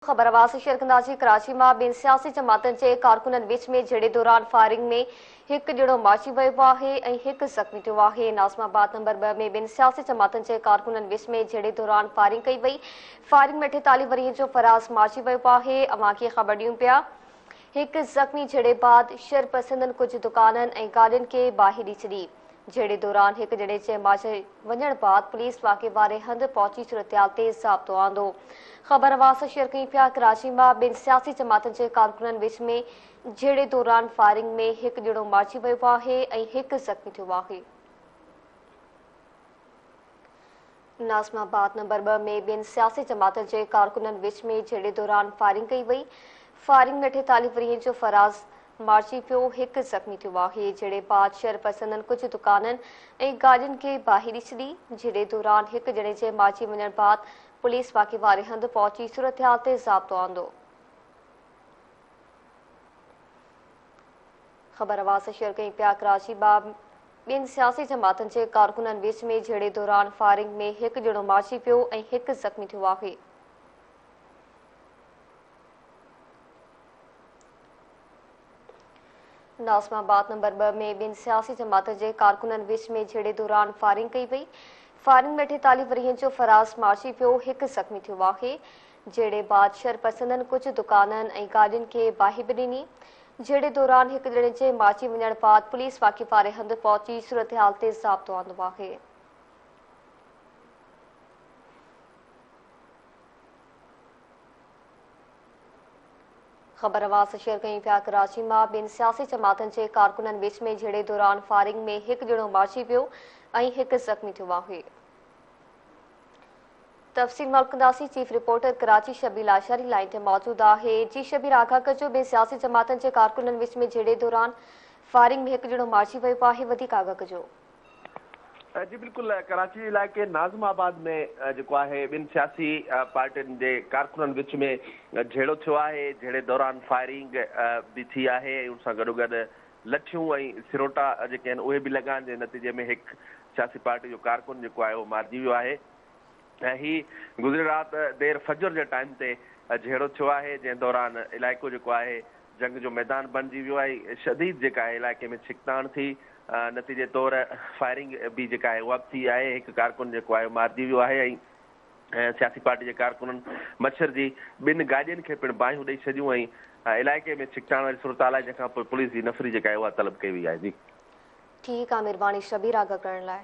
खबरवास share कंदासीं कराची में बिन सियासी जमातन के कारकुनन विच में झड़े दौरान फायरिंग में एक ॼणो माची वियो आहे ऐं हिकु ज़ख़्मी थियो आहे। नाज़िमाबाद नंबर 2 में बिन सियासी जमातन के कारकुनन विच में झड़े दौरान फायरिंग कई वई। फायरिंग में 48 वरीह जो फराज माची वियो आहे। अवां खे ख़बर ॾियूं पिया एक ज़ख़्मी झड़े बाद शरपसंदन कुछ दुकानन ऐं गाॾियुनि खे बाहि ॾई छॾी। झड़े दौरान एक ॼणे जे माचे वञण बाद पुलिस वाक़े वारे हंधि पहुची सूरतहाल ते ज़ाब्तो आंदो। ख़बर वास शेयर कई पिया कराची में बिन सियासी जमातन के कारकुनन विच में झड़े दौरान फायरिंग में एक ॼणो माची वियो आहे ऐं हिकु ज़ख़्मी थियो आहे। नाज़िमाबाद नंबर 2 में बिन सियासी जमातन के कारकुनन विच में झड़े दौरान फायरिंग कई वई। फायरिंग में 48 वरीह जो फराज मार्ची पियो, हिकु ज़ख़्मी थियो आहे। झड़े बाद शरपसंदन कुछ दुकानन ऐं गाॾियुनि खे बाहि ॾई छॾी। झड़े दौरान एक ॼणे जे माची वञण बाद पुलिस वाक़े वारे हंधि पहुची सूरतहाल ते ज़ाब्तो आंदो। ख़बर वास शेयर कई पिया कराची में बिन सियासी जमातन के कारकुनन विच में झड़े दौरान फायरिंग में एक ॼणो माची पियो ऐं हिकु ज़ख़्मी थियो आहे। नाज़िमाबाद नंबर 2 में बिन सियासी जमातन के कारकुनन विच में झड़े दौरान फायरिंग कई वई। फायरिंग में 48 वरीह जो फराज माची पियो, हिकु ज़ख़्मी थियो आहे। झड़े बाद शरपसंदन कुछ दुकानन ऐं गाॾियुनि खे बाहि बि ॾिनी। झड़े दौरान एक ॼणे जे माची वञण बाद पुलिस वाक़े वारे हंधि पहुची सूरतहाल ते ज़ाब्तो आंदो आहे। ख़बरवास शेयर कई पिया कराची में बिन सियासी जमातन के कारकुनन विच में झड़े दौरान फायरिंग में एक ॼणो माची पियो ऐं हिकु ज़ख़्मी थियो आहे। तफ़सील मालूम कंदासीं। Chief reporter Karachi Shabbir Ashari line ते मौजूद आहे। जी शबीर, आगाह कजो, बिन सियासी जमातन के कारकुनन विच में झड़े दौरान फायरिंग में एक ॼणो माची वियो आहे, वधीक आगाह कजो। जी बिल्कुल, कराची इलाके नाज़िमाबाद में जो है बिन सियासी पार्टियुनि के कारकुनन विच में झेड़ो थियो है। झेड़े दौरान फायरिंग भी थी है। उन सां गॾो गॾु लठियूं ऐं सिरोटा जेके आहिनि उहे बि लॻा आहिनि। जे नतीजे में एक सियासी पार्टी जो कारकुन जो है वो मारिजी वियो आहे। ही गुज़िरी रात देर फजर के टाइम ते झेड़ो थियो है, जंहिं दौरान इलाइक़ो जो है जंग जो मैदान बणिजी वियो आहे। शदीद जेका है इलाइक़े में छिकताण थी। नतीजे तौर फायरिंग भी जेका है उहा बि थी आहे। एक कारकुन जो है मारिजी वियो आहे ऐं सियासी पार्टी के कारकुनन मच्छर जी बिन गाॾियुनि खे पिणु बाहियूं ॾेई छॾियूं ऐं इलाइक़े में छिकताण वारी सूरत आहे, जंहिंखां पोइ पुलिस जी नफ़री जेका है उहा तलब कई वई आहे। जी ठीक आहे, महिरबानी शबीर आगाह करण लाइ।